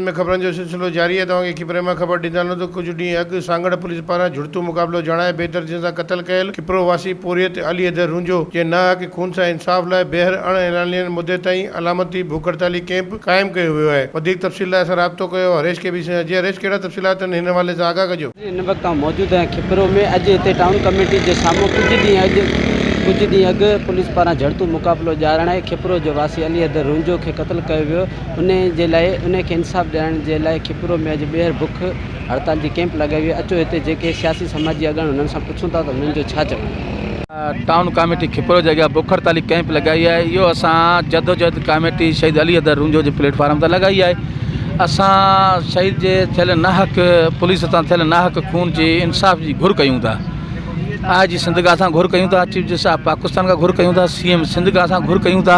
में खबरन जो सिलसिलो जारी है। तव्हांखे खिपरे में ख़बर ॾींदा तो कुछ ॾींहं अॻु सانगهڙ पुलिस पारां ॼुड़तू मुक़ाबलो ॼाणाए बेदर्दी सां क़तल कयल कपरो वासी पौरियत अली हैदर रुंजो जे न हक़ खून सां इंसाफ़ लाइ ॿीहर अण ऐलानियल मुदे ताईं अलामती भूख हड़ताली कैंप क़ाइमु कयो वियो आहे। वधीक तफ़सील लाइ असां राब्तो कयो हरेश के बी से। जी हरेश, कहिड़ा तफ़सीलात आहिनि हिन हवाले सां आगाह कजो। हिन वक़्तु मौजूदु आहियां खिपरो में। अॼु हिते टाउन कमेटी जे साम्हूं कुझु ॾींहं अॻु पुलिस पारां ॼड़तू मुक़ाबलो ॼाणाए खिपरो जो वासी अली हैदर रुंजो खे क़तल कयो वियो। उन जे लाइ उनखे इंसाफ़ ॾियण जे लाइ खिपरो में अॼु ॿीहर भुख हड़ताल जी कैंप लॻाई हुई। अचो हिते जेके सियासी समाजी अॻाण उन्हनि सां पुछूं था त उन्हनि जो छा चवणु। टाउन कमेटी खिपरो जी अॻियां भुख हड़ताली कैंप लॻाई आहे। इहो असां जदोजहद कमेटी शहीद अली हैदर रुंजो जे प्लेटफॉर्म ते लॻाई आहे। असां शहीद जे थियल नाहक पुलिस तां थियल नाहक खून जी इंसाफ़ जी घुर कयूं था। आज जी सिंध खां घुर कयूं था, चीफ जस्टिस ऑफ पाकिस्तान खां घुर कयूं था, CM सिंध खां घुर कयूं था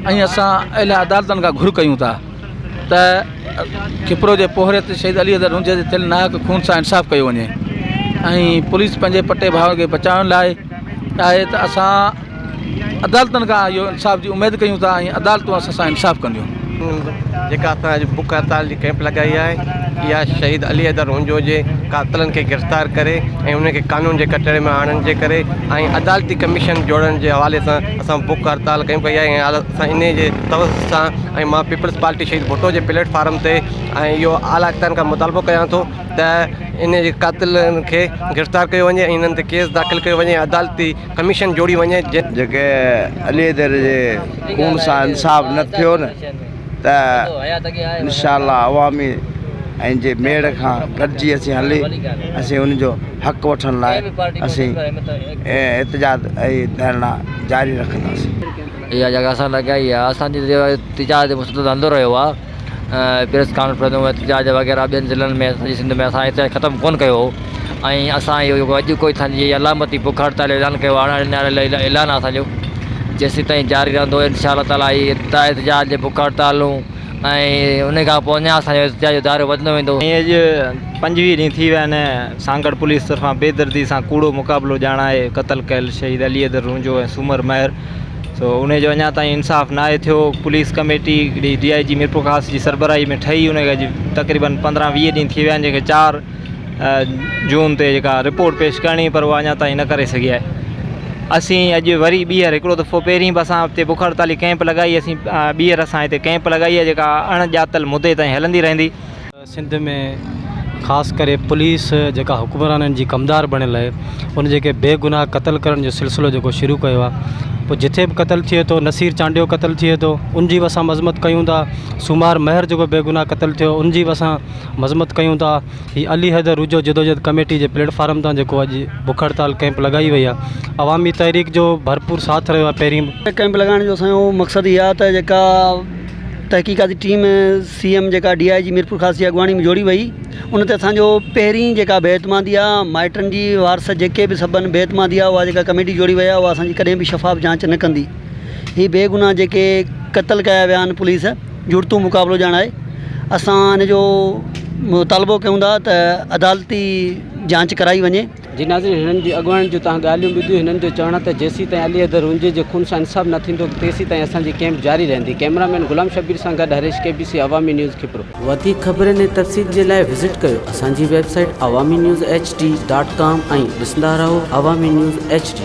ऐं असां अहिला अदालतनि खां घुर कयूं था त खिपरो जे पौरियत शहीद अली हैदर रुंजे जे थियल नाहक खून सां इंसाफ़ कयो वञे ऐं पुलिस पंहिंजे पटे भाउ खे बचाइण लाइ आहे त असां अदालतनि खां इहो इंसाफ़ जी उमेदु कयूं था ऐं अदालतूं असां सां इंसाफ़ कंदियूं। जेका असां अॼु भुख हड़ताल जी कैंप लॻाई आहे इहा शहीद अली हैदर रुंजो जे कातिलनि खे गिरफ़्तार करे ऐं उनखे कानून जे कटड़े में आणण जे करे ऐं अदालती कमीशन जोड़ण जे हवाले सां असां भुख हड़ताल कयूं कई आहे। ऐं असां इन जे तवस सां ऐं मां पीपल्स पार्टी शहीद भुट्टो जे प्लेटफॉर्म ते ऐं इहो आला अख़्तरनि खां मुतालबो कयां थो त इन जे कातिलनि खे गिरफ़्तार कयो वञे ऐं इन्हनि ते केस दाख़िल कयो वञे, अदालती कमीशन जोड़ी वञे। जेके अली हैदर जे खून सां इंसाफ़ न थियो न त इंशाअल्लाह अवामी ऐं जे मेड़ खां गॾिजी असीं हली असीं उनजो हक़ वठण लाइ असीं एहतजाज ऐं धरना जारी रखंदासीं। इहा जॻह असां लॻाई आहे। असांजी एहतजाज मुस्तक़िल हलंदो रहियो आहे। प्रेस कॉन्फ्रेंस में एहतजाज वग़ैरह ॿियनि ज़िलनि में असांजी सिंध में असां एहतजाज ख़तमु कोन कयो हो ऐं असां इहो अॼु कोई असांजी अलामती भुख हड़ताल ऐलान कयो आहे। ऐलान आहे असांजो जेसीं ताईं जारी रहंदो इंशाअल्लाह ताला। एहतजाज जे भुख हड़तालूं ऐं उन खां पोइ अञा असांजो एहतजाज जो दायरो वधंदो वेंदो। अॼु 25 ॾींहं थी विया आहिनि सانगهڙ पुलिस तरफ़ां बेदर्दी सां कूड़ो मुक़ाबलो ॼाणाए क़तल कयल शहीद अली हैदर रुंजो ऐं सूमर महर सो उनजो अञा ताईं इंसाफ़ न आहे थियो। पुलिस कमेटी DIG मीरपुर ख़ास जी सरबराही में ठही उनखे अॼु तक़रीबन 15-20 ॾींहं थी विया आहिनि जंहिंखे 4 जून ते जेका रिपोर्ट पेश करणी पर उहा अञा ताईं न करे सघी आहे। असीं अॼु वरी ॿीहर हिकिड़ो दफ़ो पहिरीं बि असां हिते भुख हड़ताली कैंप लॻाई। असीं ॿीहर असां हिते कैंप लॻाई आहे जेका अणॼातल मुदे ताईं हलंदी रहंदी। सिंध में ख़ासि करे पुलिस जेका हुक्मराननि जी कमदार बणियल आहे उन जेके बेगुनाह क़तल करण जो सिलसिलो जेको शुरू कयो आहे। पोइ जिथे बि क़तल थिए थो, नसीर चांडियो क़तल थिए थो उनजी बि असां मज़मत कयूं था। सूमार महर जेको बेगुनाह क़तल थियो उनजी बि असां मज़मत कयूं था। हीअ अली हैदर रुंजो जदोजहद कमेटी जे प्लेटफॉर्म तां जेको अॼु भुख हड़ताल कैंप लॻाई वई आहे, अवामी तहरीक जो भरपूर साथ रहियो आहे। पहिरीं कैंप लॻाइण जो असांजो मक़सदु इहा आहे त जेका तहक़ीक़ाती टीम CM जेका DIG मीरपुर ख़ास जी अॻुवाणी में जोड़ी वई उन ते असांजो पहिरीं जेका बेइतमादी आहे माइटनि जी वारस जेके बि सभु बेइतमादी आहे उहा जेका कमेटी जोड़ी वई आहे उहा असांजी कॾहिं बि शफ़ाफ़ जांच न कंदी। हीअ बेगुनाह जेके क़तल कया विया आहिनि पुलिस ॼुड़तू मुक़ाबलो ॼाणाए असां इन जो मुतालबो कयूं था त अदालती जांच कराई वञे। जी नाज़रीन, हिननि जी अॻुवाणी जो तव्हां ॻाल्हियूं ॿुधियूं। हिननि जो चवणु आहे त जेसीं ताईं अली हैदर रुंजे जे खून सां इंसाफ़ न थींदो तेसीं ताईं असांजी कैंप जारी रहंदी। कैमरामैन गुलाम शबीर सां गॾु हरेश KBC अवामी न्यूज़ खिपरो। वधीक ख़बरनि ऐं तफ़सील जे लाइ विज़िट कयो असांजी वेबसाइट awamiNewsHD.com ऐं ॾिसंदा रहो अवामी न्यूज़ HD।